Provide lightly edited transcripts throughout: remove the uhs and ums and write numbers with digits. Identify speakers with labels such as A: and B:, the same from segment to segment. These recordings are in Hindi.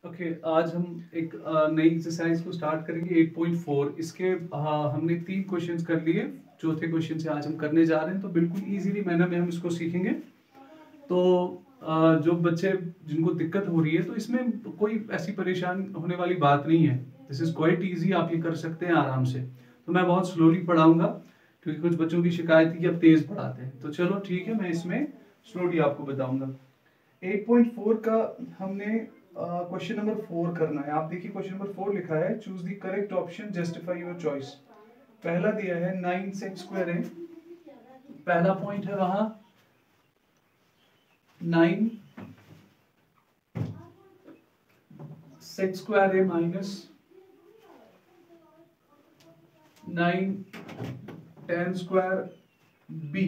A: ओके आज हम एक नई एक्सरसाइज को स्टार्ट करेंगे 8.4। इसके हमने 3 क्वेश्चंस कर लिए। चौथे क्वेश्चन से आज हम करने जा रहे हैं, तो बिल्कुल इजीली मैनर में हम इसको सीखेंगे। तो जो बच्चे जिनको दिक्कत हो रही है, तो इसमें कोई ऐसी परेशान होने वाली बात नहीं है। दिस इज क्वाइट इजी, आप ये कर सकते हैं आराम से। तो मैं बहुत स्लोली पढ़ाऊंगा क्योंकि कुछ बच्चों की शिकायत थी कि अब तेज पढ़ाते हैं। तो चलो ठीक है, मैं इसमें स्लोली आपको बताऊंगा। 8.4 का हमने क्वेश्चन नंबर 4 करना है। आप देखिए क्वेश्चन नंबर 4 लिखा है, choose the correct option, justify your choice. पहला दिया है 9 सेक स्क्वायर है। पहला पॉइंट है वहां 9 सेक स्क्वायर है माइनस 9 tan स्क्वायर बी।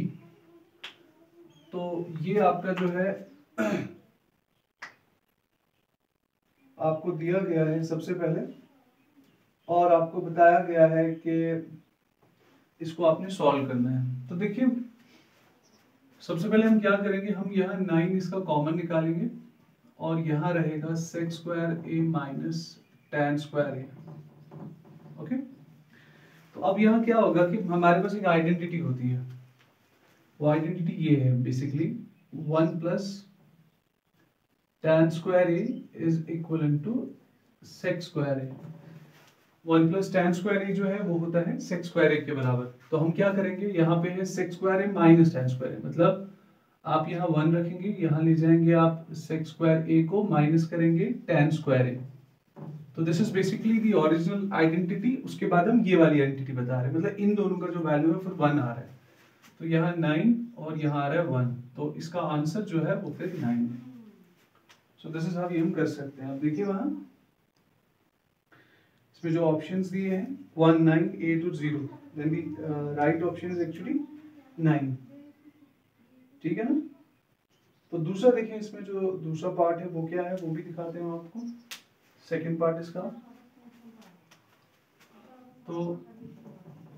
A: तो ये आपका जो है आपको दिया गया है सबसे पहले, और आपको बताया गया है कि इसको आपने सॉल्व करना है। तो देखिए सबसे पहले हम क्या करेंगे, हम यहाँ 9 इसका कॉमन निकालेंगे और यहाँ रहेगा सेक स्क्वायर ए माइनस tan स्क्वायर ए। ओके, तो अब यहाँ क्या होगा कि हमारे पास एक आइडेंटिटी होती है। वो आइडेंटिटी ये है basically 1 plus tan square A is equal to sec square A. 1 plus tan square A जो है वो होता है सेक स्क्वायर ए के बराबर। तो हम क्या करेंगे, यहाँ पे है सेक स्क्वायर ए माइनस tan स्क्वायर ए, मतलब आप यहाँ 1 रखेंगे, यहाँ ले जाएंगे आप सेक स्क्वायर ए को, माइनस करेंगे tan स्क्वायर ए। तो this is basically the original identity. उसके बाद हम ये वाली आइडेंटिटी बता रहे हैं, मतलब इन दोनों का जो वैल्यू है फिर 1 आ रहा है। तो यहाँ 9 और यहाँ आ रहा है 1, तो इसका आंसर जो है वो फिर 9 है। सो दिस इज हाउ हम कर सकते हैं। अब देखिए वहां इसमें जो ऑप्शंस दिए हैं 1 9 8 और 0, then the right option is actually 9। ठीक है ना। तो दूसरा देखिए, इसमें जो दूसरा पार्ट है वो क्या है, वो भी दिखाते हैं आपको। सेकंड पार्ट इसका, तो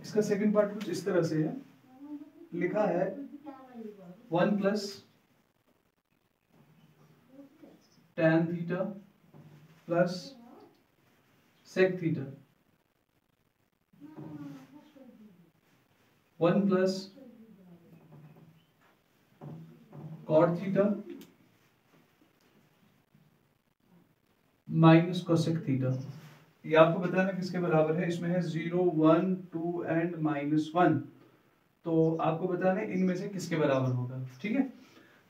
A: इसका सेकंड पार्ट कुछ इस तरह से है, लिखा है 1 plus tan theta plus sec theta, 1 plus cot theta minus cosec theta. ये आपको बताना किसके बराबर है। इसमें है 0 1 2 एंड -1, तो आपको बताना है इनमें से किसके बराबर होगा। ठीक है,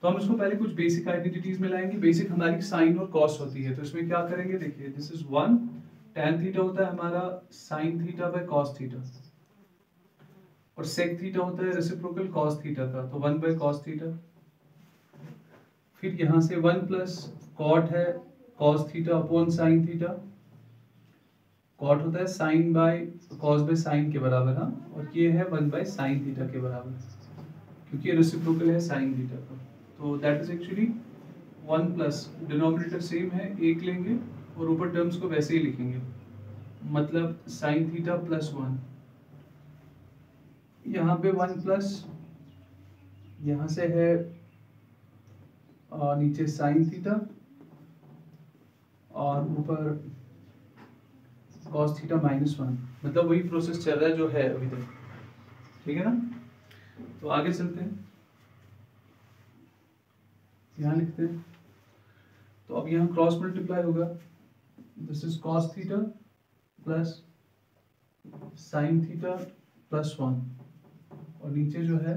A: तो हम इसको पहले कुछ बेसिक आइडेंटिटीज में लाएंगे। बेसिक हमारी साइन और कॉस होती है, तो इसमें क्या करेंगे, देखिए दिस इज 1 tan थीटा होता है हमारा sine theta by cos theta, और सेक थीटा होता है रेसिप्रोकल कॉस थीटा का, तो 1 बाय कॉस थीटा। फिर यहाँ से 1 प्लस कॉट है cos theta upon sine theta. Cot होता है sine by cos by sine के बराबर, हाँ, और ये है 1 बाय साइन थीटा के बराबर, क्योंकि ये रेसिप्रोकल है साइन थीटा का। तो that is actually 1 plus, denominator same है, एक लेंगे और ऊपर टर्म्स को वैसे ही लिखेंगे, मतलब साइन थीटा प्लस 1। यहाँ पे 1 प्लस, यहाँ से है नीचे साइन थीटा और ऊपर cos थीटा -1, मतलब वही प्रोसेस चल रहा है जो है अभी तक। ठीक है ना, तो आगे चलते हैं, यहाँ लिखते हैं। तो अब यहाँ क्रॉस मल्टीप्लाई होगा, this is cos theta plus sine theta plus 1, और नीचे जो है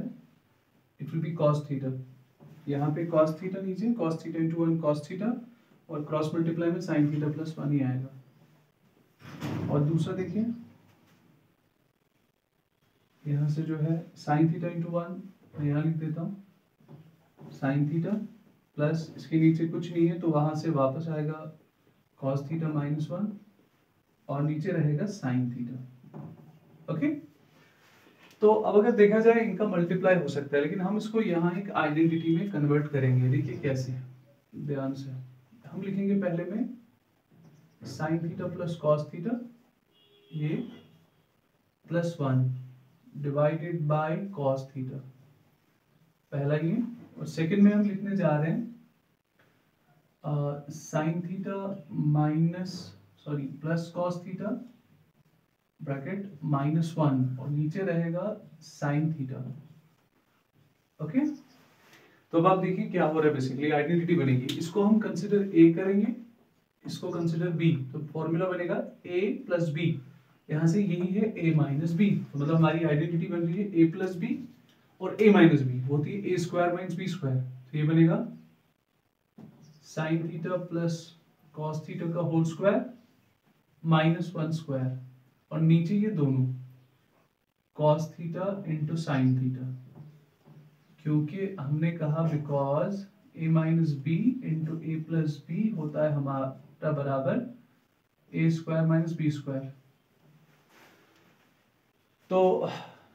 A: it will be cos theta. यहाँ पे cos थीटा, नीचे cos theta into 1 cos theta, और क्रॉस मल्टीप्लाई में साइन थीटा प्लस 1 ही आएगा। और दूसरा देखिए, यहाँ से जो है साइन थीटा इंटू 1, मैं यहाँ लिख देता हूँ साइन थीटा प्लस, इसके नीचे कुछ नहीं है तो वहाँ से वापस आएगा cos थीटा -1, और नीचे रहेगा साइन थीटा। ओके, तो अब अगर देखा जाए इनका मल्टीप्लाई हो सकता है, लेकिन हम इसको यहाँ एक आइडेंटिटी में कन्वर्ट करेंगे। देखिए कैसे, ध्यान से हम लिखेंगे पहले में sine theta plus cos theta, ये plus 1 divided by cos theta, पहला ये। और सेकंड में हम लिखने जा रहे हैं sign theta minus plus cos theta bracket -1 और नीचे रहेगा साइन थीटा। ओके, तो अब आप देखिए क्या हो रहा है, बेसिकली आइडेंटिटी बनेगी, इसको हम कंसिडर ए करेंगे, इसको कंसिडर बी, तो फॉर्मूला बनेगा a प्लस बी, यहाँ से यही है a माइनस बी, तो मतलब हमारी आइडेंटिटी बन रही है a प्लस बी और a माइनस बी होती है a square minus B square, तो ये बनेगा sine theta plus cos theta का होल स्क्वायर -1 स्क्वायर और नीचे ये दोनों cos theta into sine theta, क्योंकि हमने कहा because a minus B into A plus B होता है हमारा बराबर a square minus B square. तो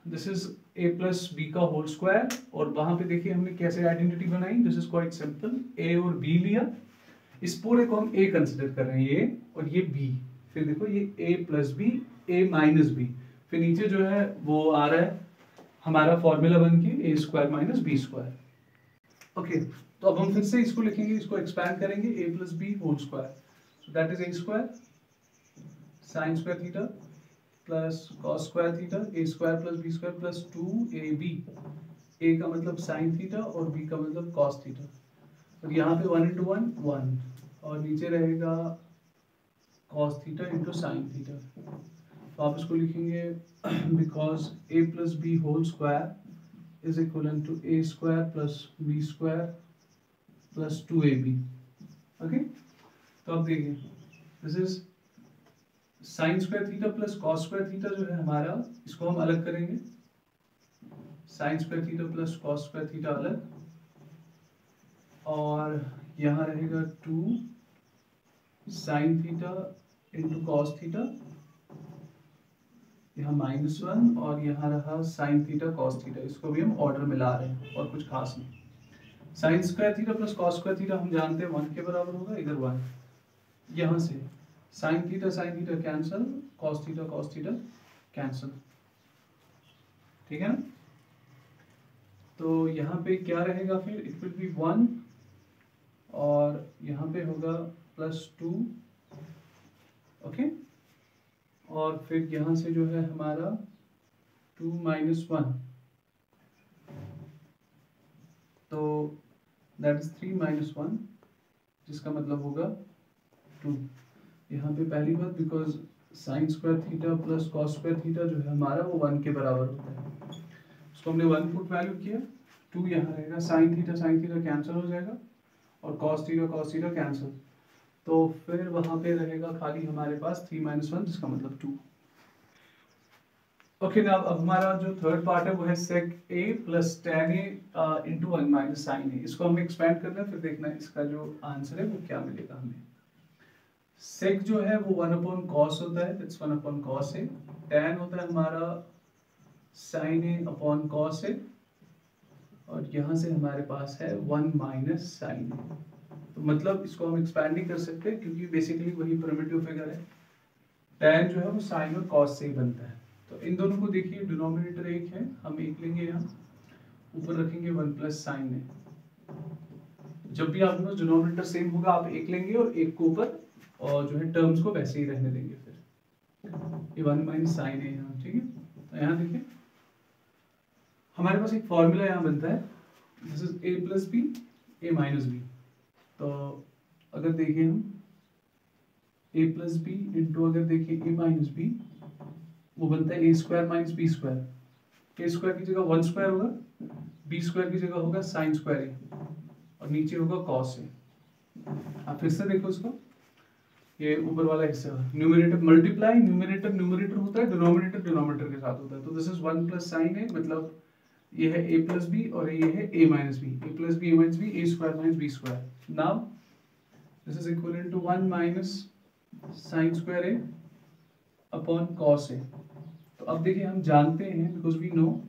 A: this is a plus B का होल स्क्वायर और वहां पे देखिए हमने कैसे आइडेंटिटी बनाई, this is quite simple, a और b लिया, इस पूरे को हम a कंसिडर कर रहे हैं, ये और ये b, फिर देखो ये a plus B a minus B, फिर नीचे जो है वो आ रहा है हमारा फॉर्मूला बन के a square minus B square. Okay, तो अब हम फिर से इसको लिखेंगे, इसको एक्सपैंड करेंगे, a plus B whole square, so that is a square sine square theta plus cos square theta a square plus B square plus 2ab, a का मतलब साइन थीटा और b का मतलब कॉस थीटा, और यहाँ पे 1 इंटू 1 1 और नीचे रहेगा cos theta into sine theta, तो आप इसको लिखेंगे because a plus B whole square is equal to a square plus b square plus 2ab। Okay, तो अब देखिए this is sine square theta plus cos square theta जो है हमारा, इसको हम अलग करेंगे, sine square theta plus cos square theta अलग, और यहाँ रहेगा 2 sine theta into cos theta, यहाँ -1 और यहाँ रहा साइन थीटा कॉस थीटा, इसको भी हम ऑर्डर में ला रहे हैं और कुछ खास नहीं। Sign square theta plus cos square theta हम जानते हैं 1 के बराबर होगा, इधर 1, यहाँ से sine theta cancel, cos theta cancel, ठीक है ना। तो यहाँ पे क्या रहेगा फिर, इट विल बी 1 और यहाँ पे होगा +2, ओके, और फिर यहाँ से जो है हमारा 2 - 1, तो दैट इज 3 - 1, जिसका मतलब होगा 2। यहाँ पे पहली बात because sign square theta plus cos square theta जो है हमारा वो 1 के बराबर होता है, उसको हमने 1 पुट वैल्यू किया, 2 यहाँ रहेगा, साइन थीटा कैंसिल हो जाएगा और कॉस थीटा कैंसिल, तो फिर वहाँ पे रहेगा खाली हमारे पास 3 - 1 जिसका मतलब 2। ओके, ना अब हमारा जो थर्ड पार्ट है वो है sec a plus tan a into 1 minus sine a, इसको हमें एक्सपेंड करना है, फिर देखना है इसका जो आंसर है वो क्या मिलेगा हमें। sec जो है वो 1 cos होता है, दैट्स 1 cos a, tan होता है हमारा sin a cos a, और यहाँ से हमारे पास है 1 माइनस साइन a, तो मतलब इसको हम एक्सपैंड नहीं कर सकते क्योंकि बेसिकली वही प्रिमिटिव फिगर है, tan जो है वो साइन और cos से ही बनता है, तो इन दोनों को देखिए डिनोमिनेटर एक है, हम एक लेंगे, यहाँ ऊपर रखेंगे 1 प्लस साइन है, जब भी आपके पास डिनोमिनेटर सेम होगा आप एक लेंगे और एक को ऊपर, और जो है टर्म्स को वैसे ही रहने देंगे, फिर ये 1 माइनस साइन है यहाँ, ठीक है। तो यहाँ देखिए हमारे पास एक फॉर्मूला यहाँ बनता है, this is a plus B a minus B, तो अगर देखिए हम a प्लस बी इंटू अगर देखिए a माइनस बी, वो बनता है a square minus B square, a square की जगह 1 स्क्वायर होगा, b स्क्वायर की जगह होगा साइन स्क्वायर a और नीचे होगा कॉस a। आप फिर से देखो इसको, ये ऊपर वाला हिस्सा न्यूमरेटर मल्टीप्लाई, न्यूमरेटर होता है, डिनोमिनेटर के साथ होता है, तो this is 1 plus sine a, मतलब ये है a प्लस बी और ये है a minus B, a plus B a minus B, a square minus B square. Now this is equal to 1 minus sine square a upon cos a। तो अब देखिए हम जानते हैं because we know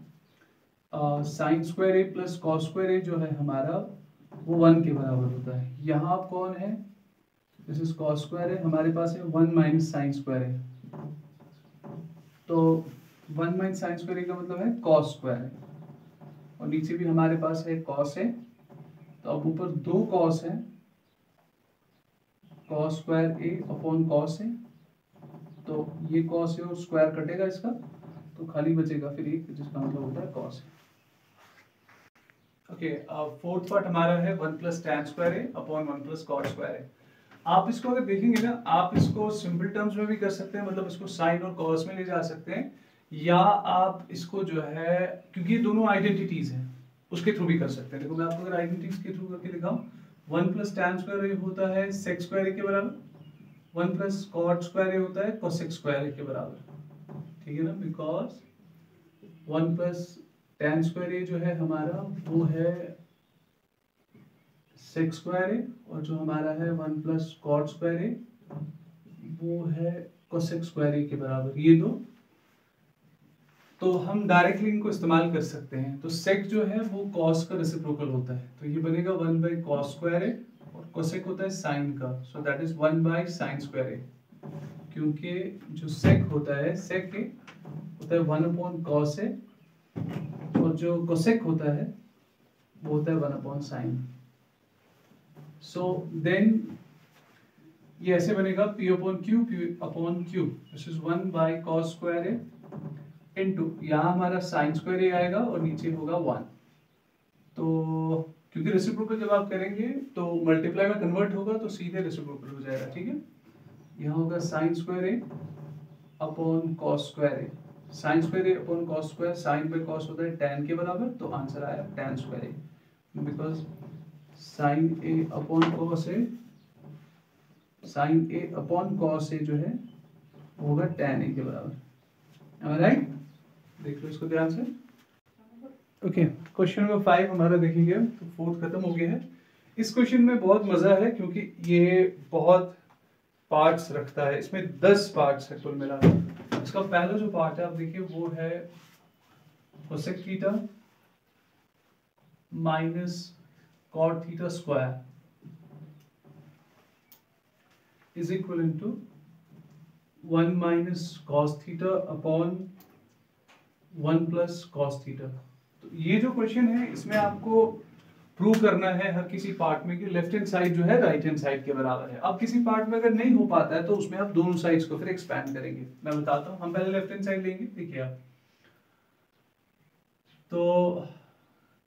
A: sine square a plus cos square a जो है हमारा वो 1 के बराबर होता है। यहाँ आप कौन है, दिस इज कॉस स्क्वायर है, हमारे पास है 1 माइनस साइन स्क्वायर है, तो 1 माइनस साइन स्क्वायर का मतलब है कॉस स्क्वायर है, और नीचे भी हमारे पास है कॉस है, तो अब ऊपर 2 कॉस है cos square A upon cos ए, तो ये कॉस ए और स्क्वायर कटेगा इसका, तो खाली बचेगा फिर एक, जिसका मतलब होता है cos A. Okay, fourth part हमारा है 1 plus tan square A upon 1 plus cot square ए। आप इसको अगर देखेंगे ना, आप इसको सिंपल टर्म्स में भी कर सकते हैं, मतलब इसको साइन और कॉस में ले जा सकते हैं, या आप इसको जो है, क्योंकि ये दोनों आइडेंटिटीज हैं, उसके थ्रू भी कर सकते हैं। देखो मैं आपको अगर आइडेंटिटीज के थ्रू करके दिखाऊं, 1 प्लस टैन स्क्वायर ए होता है सेक स्क्वायर ए के बराबर, 1 प्लस कॉट स्क्वायर ए होता है कोसेक स्क्वायर ए के बराबर, ठीक है ना, because 1 plus tan square A जो है हमारा वो है सेक स्क्वायर ए, और जो हमारा है 1 प्लस कॉट स्क्वायर ए वो है कोसेक स्क्वायर ए के बराबर, ये दो। तो हम डायरेक्टली इनको इस्तेमाल कर सकते हैं। तो सेक जो है वो कॉस का रेसिप्रोकल होता है, तो ये बनेगा 1 बाई कॉस स्क्वायर ए, और कोसेक होता है साइन का, so that is 1 by sine square A, क्योंकि जो सेक होता है, सेक ए होता है 1 अपॉन कॉस ए, और जो कोसेक होता है वो होता है 1 अपॉन साइन। सो देन ये ऐसे बनेगा p upon Q, p upon Q, this is 1 by cos square A into, यहाँ हमारा साइन स्क्वायर ए आएगा और नीचे होगा 1। तो क्योंकि रेसिप्रोकल जब आप करेंगे तो मल्टीप्लाई में कन्वर्ट होगा, तो सीधे रेसिप्रोकल हो जाएगा, ठीक है। यहाँ होगा sine square A upon cos square A, sine square A upon cos square, sine by cos होता है tan के बराबर, तो आंसर आया tan square A, because sine A upon cos A, sine A upon cos A जो है वो होगा tan ए के बराबर। Am I right? देख लो इसको ध्यान से। ओके, क्वेश्चन नंबर 5 हमारा देखेंगे, तो 4th खत्म हो गया है। इस क्वेश्चन में बहुत मजा है क्योंकि ये बहुत पार्ट्स रखता है, इसमें 10 पार्ट्स है कुल मिलाकर। इसका पहला जो पार्ट है आप देखिए वो है cosec theta minus cot theta square is equal to 1 minus cos theta upon 1 plus cos theta. तो ये जो क्वेश्चन है इसमें आपको प्रूव करना है हर किसी पार्ट में कि लेफ्ट हैंड साइड जो है राइट हैंड साइड के बराबर है। अब किसी पार्ट में अगर नहीं हो पाता है तो उसमें आप दोनों साइड्स को फिर एक्सपैंड करेंगे। मैं बताता हूं, हम पहले लेफ्ट हैंड साइड लेंगे, देखिए आप, तो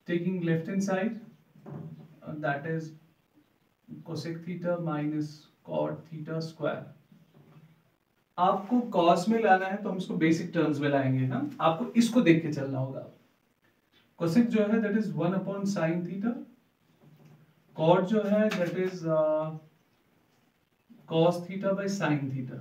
A: taking left hand side that is cosec theta minus cot theta square. आपको कॉस में लाना है तो हम इसको बेसिक टर्म्स में लाएंगे ना, आपको इसको देख के चलना होगा। कोसेक जो है that is 1 upon sine theta, cot जो है that is cos theta by sine theta.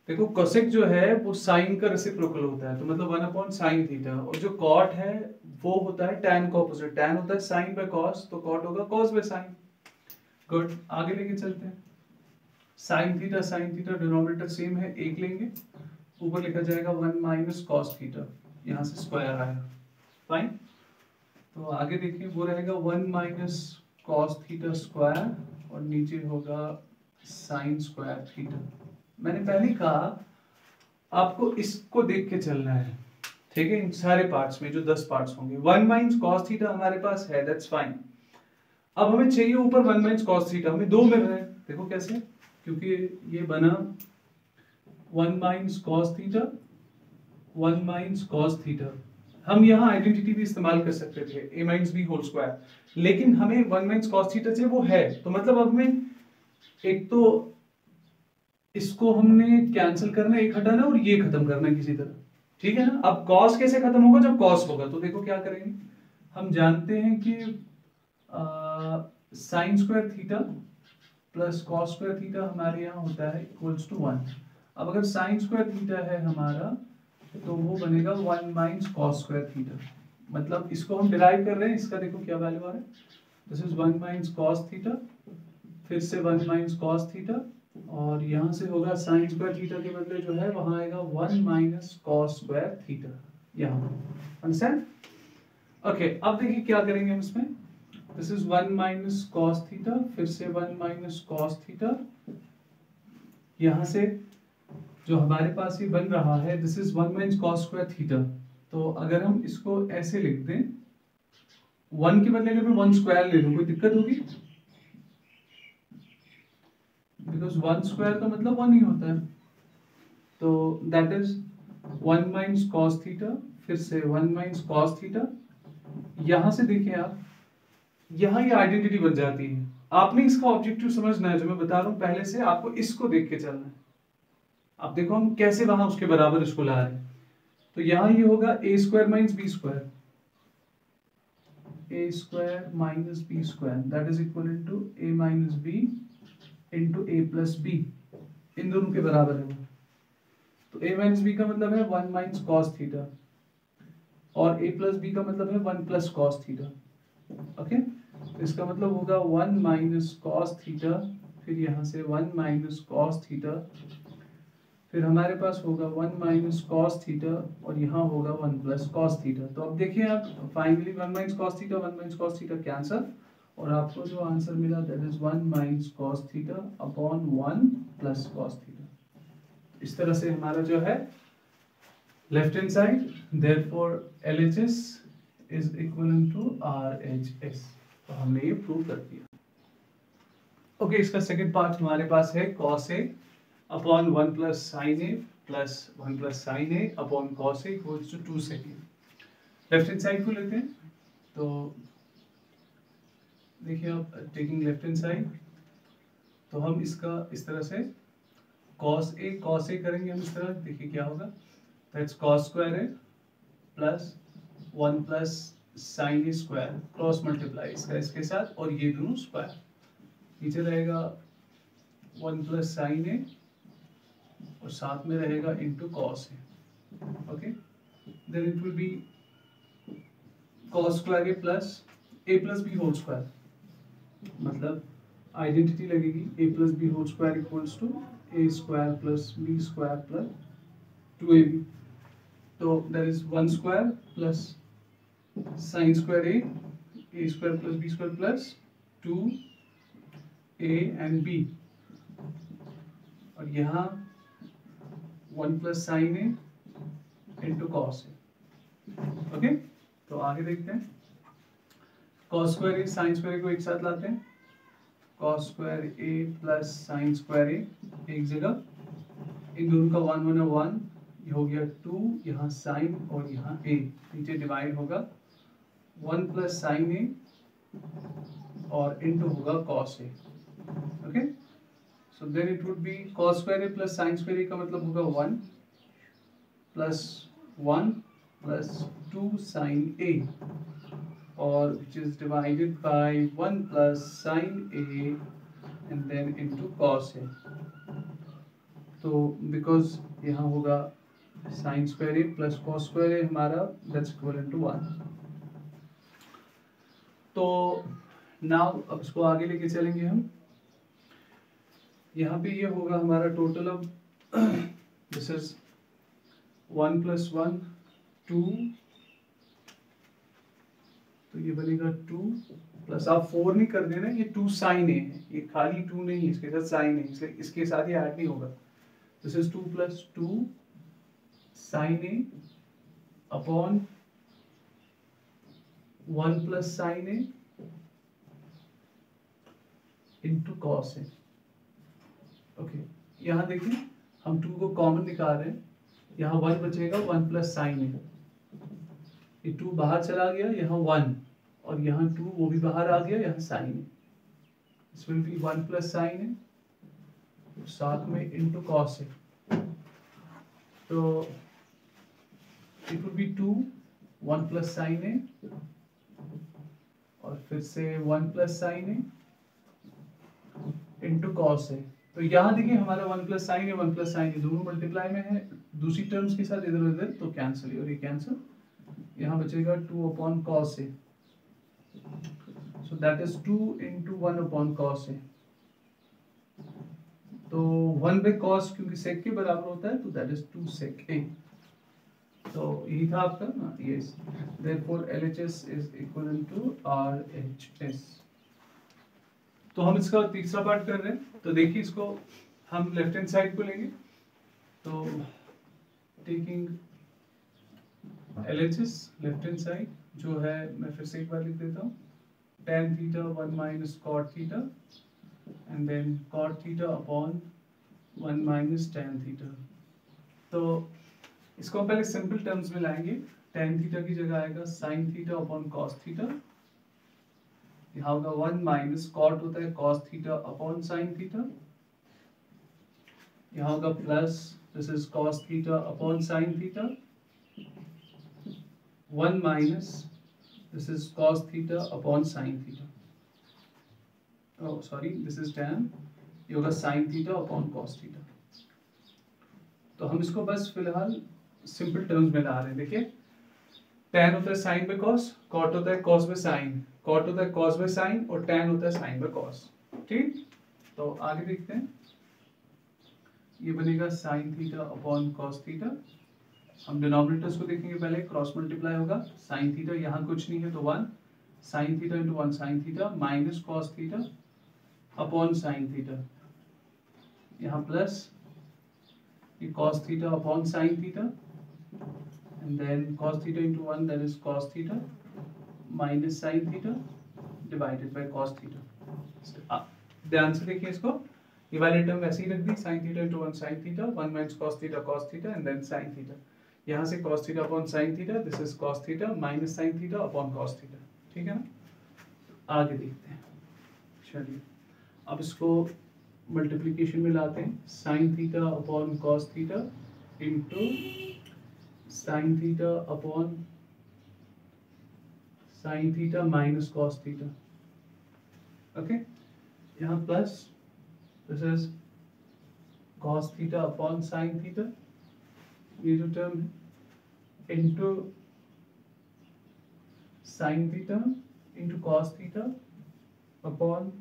A: देखो कोसेक जो है वो साइन का रेसिप्रोकल होता है, तो मतलब 1 अपॉन साइन थीटा, और जो कॉट है वो होता है टैन का ऑपोजिट, टैन होता है साइन बाय कॉस, तो कॉट होगा कॉस बाय साइन। गुड, आगे लेके चलते हैं। साइन थीटा डिनोमिनेटर सेम है, एक लेंगे, ऊपर लिखा जाएगा 1 माइनस कॉस थीटा, यहाँ से स्क्वायर आएगा, फाइन। तो आगे देखिए वो रहेगा 1 माइनस कॉस थीटा स्क्वायर, और नीचे होगा साइन स्क्वायर थीटा। मैंने पहले कहा आपको इसको देख के चलना है, ठीक है, इन सारे पार्ट्स में जो 10 पार्ट्स होंगे। 1 माइनस कॉस थीटा हमारे पास है, दैट्स फाइन। अब हमें चाहिए ऊपर 1 माइनस कॉस थीटा, हमें दो मिल रहे हैं, देखो कैसे, क्योंकि ये बना 1 minus cos theta, 1 minus cos theta. हम यहाँ आइडेंटिटी भी इस्तेमाल कर सकते थे, a minus b whole square, लेकिन हमें 1 माइनस कॉस थीटा से वो है, तो मतलब अब हमें एक तो इसको हमने कैंसिल करना है, एक हटाना और ये खत्म करना है किसी तरह, ठीक है ना। अब कॉस कैसे खत्म होगा, जब कॉस होगा, तो देखो क्या करेंगे, हम जानते हैं कि sign square theta plus cos square theta हमारे यहाँ होता है इक्वल्स टू 1। अब अगर साइन स्क्वायर थीटा है हमारा तो वो बनेगा 1 माइनस कॉस स्क्वायर थीटा, मतलब इसको हम डिराइव कर रहे हैं, इसका देखो क्या वैल्यू आ रहा है, this is 1 minus cos theta, फिर से 1 माइनस कॉस थीटा, और यहाँ से होगा साइन स्क्वायर थीटा के बदले जो है वहां आएगा 1 माइनस कॉस स्क्वायर थीटा, यहाँ, अंडरस्टैंड। ओके, अब देखिए क्या करेंगे हम इसमें, this is 1 minus cos theta, फिर से 1 माइनस कॉस थीटा, यहाँ से जो हमारे पास ये बन रहा है this is 1 minus cos square theta. तो अगर हम इसको ऐसे लिख दें, 1 के बदले अगर मैं 1 स्क्वायर ले लूं, कोई दिक्कत होगी? बिकॉज 1 स्क्वायर का मतलब 1 ही होता है, तो that is 1 minus cos theta, फिर से 1 माइनस कॉस थीटा। यहां से देखिए आप, यहाँ ये आइडेंटिटी बन जाती है। आपने इसका ऑब्जेक्टिव समझना है, जो मैं बता रहा हूँ पहले से, आपको इसको देख के चलना है। आप देखो हम कैसे वहां उसके बराबर इसको ला रहे हैं। तो यहाँ ये होगा a square minus B square, a square minus B square that is equal to a minus B into a plus B, इन दोनों के बराबर है वो। तो a माइनस बी का मतलब है 1 माइनस कॉस थीटा, और a प्लस बी का मतलब है 1 प्लस कॉस थीटा। ओके, तो इसका मतलब होगा 1 माइनस कॉस थीटा, फिर यहाँ से 1 माइनस कॉस थीटा, फिर हमारे पास होगा 1 माइनस कॉस थीटा, और यहाँ होगा 1 प्लस कॉस थीटा। तो अब देखिए आप, finally 1 minus cos theta 1 minus cos theta cancel, और आपको जो आंसर मिला that is 1 minus cos theta upon 1 plus cos theta. इस तरह से हमारा जो है left hand side, therefore LHS is equal to RHS। तो हमने ये प्रूव कर दिया। ओके, इसका सेकंड पार्ट हमारे पास है cos A upon 1 plus sine A plus 1 plus sine A upon cos A equals to 2 second. Left hand side को लेते हैं, तो देखिए आप, टेकिंग लेफ्ट हैंड साइड, तो हम इसका इस तरह से cos A करेंगे हम इस तरह। देखिए क्या होगा, that's cos square A plus 1 plus sine A square, cross multiply इसका इसके साथ, और ये दोनों स्क्वायर, नीचे रहेगा 1 प्लस साइन A और साथ में रहेगा into cos A। Okay, then it will be cos square A plus A plus B whole square, मतलब आइडेंटिटी लगेगी A plus B whole square equals to A square plus B square plus 2AB। तो that is 1 square plus sine square A square plus B square plus 2A and B, और यहाँ 1 plus sine A into cos A। Okay, तो आगे देखते हैं। cos square A sign square A को एक साथ लाते हैं, cos square A plus sine square A एक जगह, इन दोनों का 1 1 1, ये हो गया 2, यहाँ साइन और यहाँ A, नीचे डिवाइड होगा 1 प्लस साइन A और इंटू होगा cos A। Okay, so then it would be cos square A plus sine square A का मतलब होगा 1 प्लस 1 प्लस 2 साइन A, और which is divided by 1 plus sin A and then into cos A। तो because यहाँ होगा sin square A plus cos square A हमारा, that's equivalent to 1। तो now अब इसको आगे लेके चलेंगे हम। यहाँ पे ये होगा हमारा टोटल, अब this is 1 plus 1 2, तो ये बनेगा 2 प्लस, आप 4 नहीं कर देना, ये 2 साइन ए है, ये खाली 2 नहीं है, इसके साथ साइन है, इसलिए इसके साथ ये ऐड नहीं होगा। This is 2 plus 2 sine A upon 1 plus sine A into cos A. Okay, यहाँ देखिए हम 2 को कॉमन निकाल रहे हैं, यहाँ 1 बचेगा 1 प्लस साइन ए, ये 2 बाहर चला गया, यहाँ 1, और यहाँ 2 वो भी बाहर आ गया, यहाँ साइन है, this will be 1 plus sign है साथ में इनटू कॉस है, तो it will B 2 1 plus sign है और फिर से 1 प्लस साइन है इनटू कॉस है। तो यहाँ देखिए हमारा 1 प्लस साइन है 1 प्लस साइन है दोनों मल्टीप्लाई में है, दूसरी टर्म्स के साथ इधर उधर तो कैंसिल, और ये कैंसिल, यहाँ बचेगा 2 अपॉन कॉस है, so that is 2 into 1 upon cos A। तो 1 by cos क्योंकि sec के बराबर होता है, तो that is 2 sec A। तो यही था आपका, yes, therefore LHS is equivalent to RHS। तो हम इसका तीसरा पार्ट कर रहे हैं, तो देखिए इसको हम लेफ्ट हैंड साइड को लेंगे, तो taking LHS left hand side जो है, मैं फिर से एक बार लिख देता हूँ, tan theta 1 minus cot theta and then cot theta upon 1 minus tan theta. तो इसको हम पहले सिंपल टर्म्स में लाएंगे। tan थीटा की जगह आएगा sin theta upon cos theta. यहाँ होगा 1 माइनस कॉट होता है cos theta upon sin theta. यहाँ होगा plus this is cos theta upon sin theta. 1 minus this is cos theta upon sin theta. Oh sorry, this is tan, ये होगा sin theta upon cos theta. तो हम इसको बस फिलहाल सिंपल टर्म्स में ला रहे हैं। देखिए tan होता है sin बाय cos, cot होता है cos बाय sin, cot होता है cos बाय sin और tan होता है sin बाय cos। ठीक, तो आगे देखते हैं। ये बनेगा sin theta upon cos theta. हम डिनोमिनेटर्स को देखेंगे, पहले क्रॉस मल्टीप्लाई होगा। sin थीटा यहाँ कुछ नहीं है तो 1 sin theta into 1 sin theta minus cos theta upon sin theta. यहाँ प्लस ये cos theta upon sin theta and then cos theta into 1 that is cos theta minus sin theta divided by cos theta। ध्यान से देखिए इसको, ये वाले टर्म वैसे ही रख दी, sin theta into 1 sin theta 1 minus cos theta and then sin theta। यहाँ से cos theta upon sin theta, this is cos theta minus sin theta upon cos theta। ठीक है ना, आगे देखते हैं। चलिए अब इसको मल्टीप्लिकेशन में लाते हैं। sin theta upon cos theta into sin theta upon sin theta minus cos theta। Okay, यहाँ plus this is cos theta upon sin theta, ये जो टर्म है, इंटू sin theta इंटू cos theta upon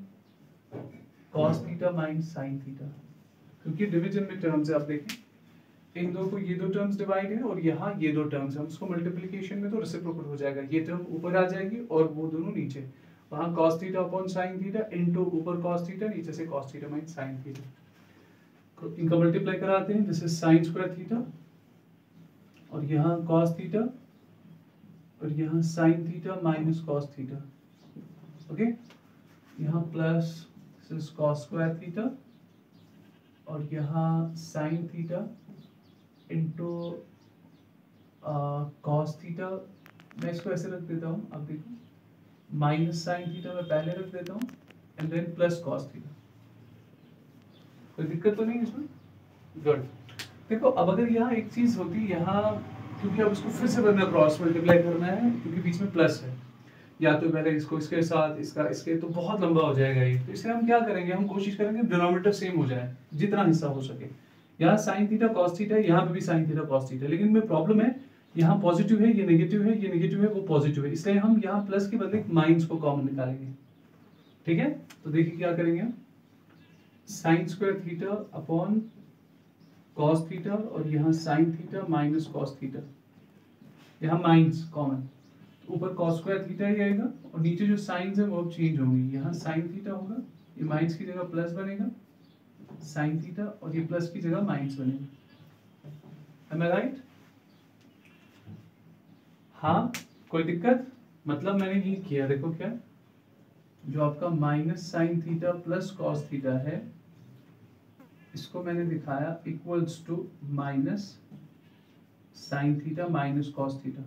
A: cos theta minus sin theta। क्योंकि डिवीजन में टर्म्स है, आप देखें इन दो को, ये दो टर्म्स डिवाइड है और यहाँ ये दो टर्म्स है, हम इसको मल्टीप्लिकेशन में तो रेसिप्रोकल हो जाएगा, ये टर्म ऊपर आ जाएगी और वो दोनों नीचे। वहाँ cos theta upon sin theta into ऊपर cos थीटा, नीचे से cos theta minus sin theta. तो इनका मल्टीप्लाई कराते हैं, this is sin square theta और यहाँ cos थीटा और यहाँ sin theta minus cos theta. Okay, यहाँ plus this is cos square theta और यहाँ sin theta into cos theta. मैं इसको ऐसे रख देता हूँ, अब देखो माइनस sin थीटा मैं पहले रख देता हूँ and then plus cos theta. कोई दिक्कत तो नहीं इसमें? गुड। देखो अब अगर यहाँ एक चीज होती यहाँ, क्योंकि अब इसको फिर से बंदा क्रॉस मल्टीप्लाई करना है क्योंकि बीच में प्लस है, या तो पहले इसको इसके साथ इसका इसके, तो बहुत लंबा हो जाएगा ये। तो इसलिए हम क्या करेंगे, हम कोशिश करेंगे डिनोमिनेटर सेम हो जाए जितना हिस्सा हो सके। यहाँ sin थीटा cos थीटा, यहाँ पे भी sin थीटा cos थीटा, लेकिन में प्रॉब्लम है यहाँ पॉजिटिव है, ये नेगेटिव है, ये नेगेटिव है, वो पॉजिटिव है, इसलिए हम यहाँ प्लस के बदले माइनस को कॉमन निकालेंगे। ठीक है, तो देखिए क्या करेंगे हम, sin square theta upon cos theta और यहाँ sin theta minus cos theta, यहाँ माइनस कॉमन, ऊपर cos स्क्वायर थीटा ही आएगा और नीचे जो साइंस है वो अब चेंज होंगी। यहाँ sin थीटा होगा, ये माइनस की जगह प्लस बनेगा sin थीटा और ये प्लस की जगह माइनस बनेगा। Am I right? हाँ, कोई दिक्कत? मतलब मैंने ये किया, देखो क्या, जो आपका minus sin theta plus cos theta है, इसको मैंने दिखाया equals to minus sin theta minus cos theta.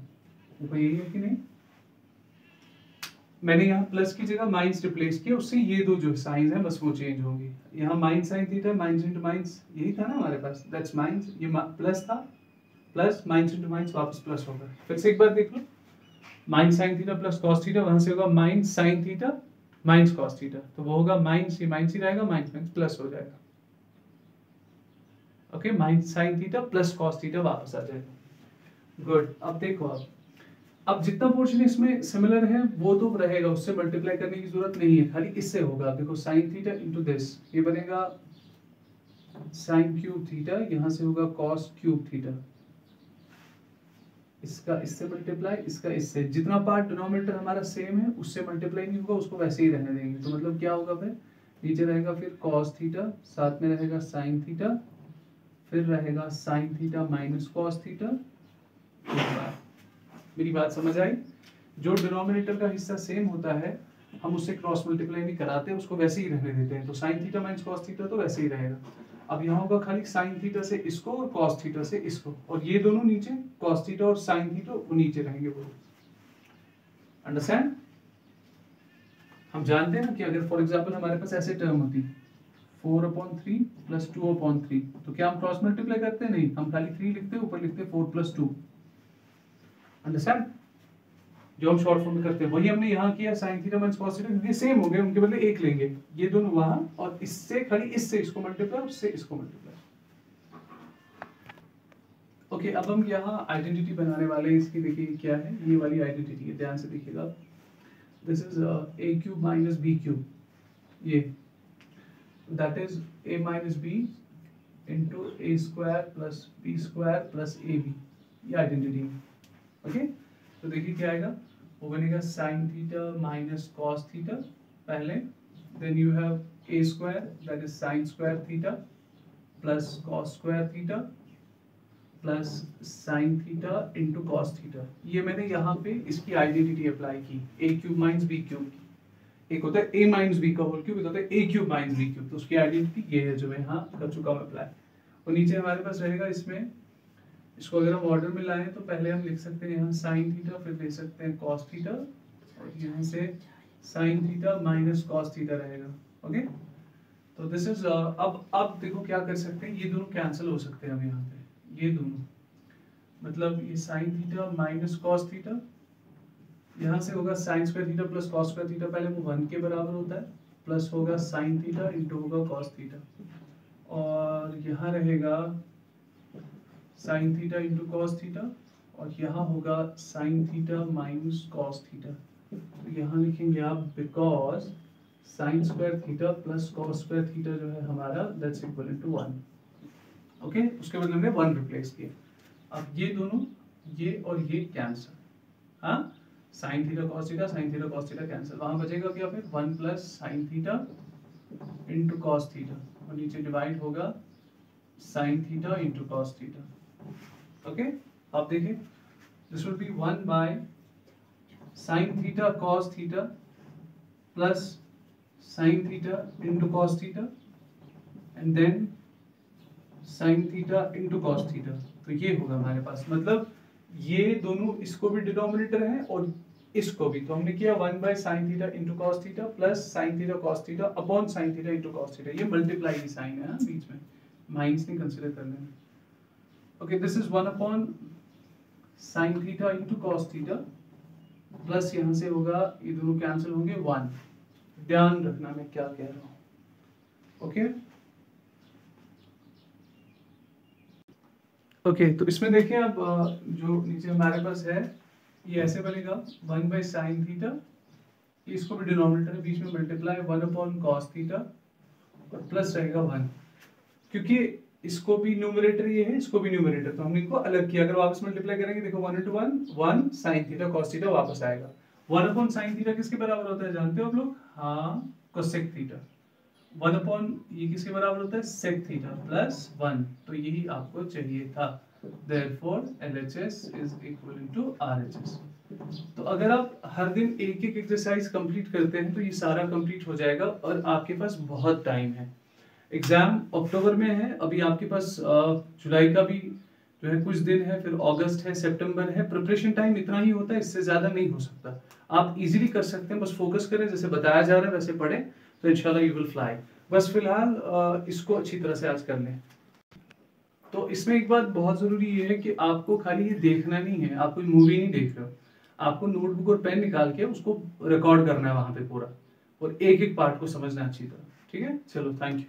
A: देखो यही है कि नहीं, मैंने यहाँ प्लस की जगह माइनस रिप्लेस किया, उससे ये दो जो साइंस हैं बस वो चेंज होंगी। यहाँ minus sin theta minus into minus, यही था ना हमारे पास, दैट्स माइनस, ये प्लस था, प्लस माइनस इंटू माइनस वापस प्लस होगा। फिर से एक बार देख लो, minus sin theta plus cos theta, वहां से होगा minus sin theta minus cos theta, तो वो होगा माइनस, ये माइनस ही रहेगा, माइनस माइनस प्लस हो जाएगा। Okay, minus sin theta plus cos theta वापस आ जाएगा। गुड। अब देखो, अब जितना पोर्शन इसमें सिमिलर है वो तो रहेगा, उससे मल्टीप्लाई करने की जरूरत नहीं है, खाली इससे होगा। देखो sin थीटा इंटू दिस, ये बनेगा sin क्यूब थीटा, यहाँ से होगा cos क्यूब थीटा, इसका इससे मल्टीप्लाई, इसका इससे, जितना पार्ट डिनोमिनेटर हमारा सेम है उससे मल्टीप्लाई नहीं होगा, उसको वैसे ही रहने देंगे। तो मतलब क्या होगा, फिर नीचे रहेगा फिर cos थीटा, साथ में रहेगा sin थीटा, फिर रहेगा sin theta minus cos theta. मेरी बात समझ आई? जो डिनोमिनेटर का हिस्सा सेम होता है हम उससे क्रॉस मल्टीप्लाई नहीं कराते, उसको वैसे ही रहने देते हैं। तो sign theta minus cos theta तो वैसे ही रहेगा। अब यहाँ होगा खाली साइन थीटा से इसको और कॉस थीटा से इसको, और ये दोनों नीचे, कॉस थीटा और साइन थीटा वो नीचे रहेंगे वो। अंडरस्टैंड? हम जानते हैं ना कि अगर फॉर एग्जांपल हमारे पास ऐसे टर्म होती 4/3 प्लस 2/3, तो क्या हम क्रॉस मल्टीप्लाई करते हैं? नहीं, हम खाली 3 लिखते हैं, ऊपर लिखते हैं 4 + 2। अंडरस्टैंड? जो हम शॉर्ट फॉर्म में करते हैं वही हमने यहाँ किया, sign theta minus cos theta, क्योंकि सेम हो गए, उनके बदले एक लेंगे, ये दोनों वहां, और इससे खाली इससे इसको मल्टीप्लाई, उससे इसको मल्टीप्लाई। ओके, अब हम यहाँ आइडेंटिटी बनाने वाले हैं इसकी। देखिए क्या है ये वाली आइडेंटिटी है, ध्यान से देखिएगा। This is a³ minus b³, ये that is a minus b into a² plus b² plus ab, ये आइडेंटिटी है। ओके, तो देखिए क्या आएगा, वो बनेगा sine theta minus cos theta पहले, then you have a² that is sine square theta plus cos square theta plus sine theta into cos theta. ये मैंने यहाँ पे इसकी आइडेंटिटी अप्लाई की, a³ माइनस b³ की। एक होता है a माइनस b का होल क्यूब, एक होता है a³ माइनस b³, तो उसकी आइडेंटिटी ये है जो मैं यहाँ कर चुका हूँ अप्लाई। और नीचे हमारे पास रहेगा, इसमें इसको अगर हम ऑर्डर में लाएं तो पहले हम लिख सकते हैं यहाँ साइन थीटा, फिर ले सकते हैं कॉस थीटा, और यहाँ से sign theta minus cos theta रहेगा। ओके, तो दिस इज अब देखो क्या कर सकते हैं, ये दोनों कैंसिल हो सकते हैं अब यहाँ पे, ये दोनों, मतलब ये sign theta minus cos theta, यहाँ से होगा sine square theta plus cos square theta, पहले वो 1 के बराबर होता है, प्लस होगा साइन थीटा इंटू होगा कॉस थीटा, और यहाँ रहेगा sign theta into cos theta, और यहाँ होगा sine theta minus cos theta. तो यहाँ लिखेंगे आप because sign square theta plus cos square theta जो है हमारा दैट्स इक्वल टू 1। ओके, उसके बदले हमने 1 रिप्लेस किया। अब ये दोनों, ये और ये कैंसिल, हाँ, sine theta cos theta, sine theta cos theta cancel, वहां बचेगा क्या फिर 1 plus sine theta into cos theta, और नीचे डिवाइड होगा sine theta into cos theta. Okay, अब देखिए this will be 1 by sine theta cos theta plus sine theta into cos theta and then sine theta into cos theta. तो ये होगा हमारे पास, मतलब ये दोनों, इसको भी डिनोमिनेटर है और इसको भी, तो हमने किया 1 by sine theta into cos theta plus sine theta cos theta upon sine theta into cos theta. ये मल्टीप्लाई की साइन है बीच में, माइनस नहीं कंसीडर कर लेना। Okay, this is 1 upon sine theta into cos theta plus यहाँ से होगा, ये दोनों कैंसिल होंगे 1। ध्यान रखना मैं क्या कह रहा हूँ। ओके ओके, तो इसमें देखिए अब जो नीचे हमारे पास है ये ऐसे बनेगा 1 बाय साइन थीटा, इसको भी डिनोमिनेटर है, बीच में मल्टीप्लाई 1 अपॉन कॉस थीटा और प्लस रहेगा 1, क्योंकि इसको भी न्यूमरेटर ये है, इसको भी न्यूमरेटर, तो हमने इनको अलग किया। अगर वापस मल्टीप्लाई करेंगे देखो 1 into 1 1 sign theta cos theta वापस आएगा। 1 अपॉन साइन थीटा किसके बराबर होता है जानते हो आप लोग? हाँ, कोसेक थीटा। 1 अपॉन ये किसके बराबर होता है? सेक थीटा प्लस 1, तो यही आपको चाहिए था। Therefore LHS is equal to RHS। तो अगर आप हर दिन एक एक एक्सरसाइज कंप्लीट करते हैं तो ये सारा कंप्लीट हो जाएगा और आपके पास बहुत टाइम है। एग्जाम अक्टूबर में है, अभी आपके पास जुलाई का भी जो है कुछ दिन है, फिर अगस्त है, सितंबर है। प्रिपरेशन टाइम इतना ही होता है, इससे ज्यादा नहीं हो सकता। आप इजीली कर सकते हैं, बस फोकस करें, जैसे बताया जा रहा है वैसे पढ़ें तो इंशाल्लाह यू विल फ्लाई। बस फिलहाल इसको अच्छी तरह से आज कर लें। तो इसमें एक बात बहुत जरूरी ये है कि आपको खाली ये देखना नहीं है, आप कोई मूवी नहीं देख रहे हो, आपको नोटबुक और पेन निकाल के उसको रिकॉर्ड करना है वहां पे पूरा, और एक एक पार्ट को समझना अच्छी तरह। ठीक है, चलो थैंक यू।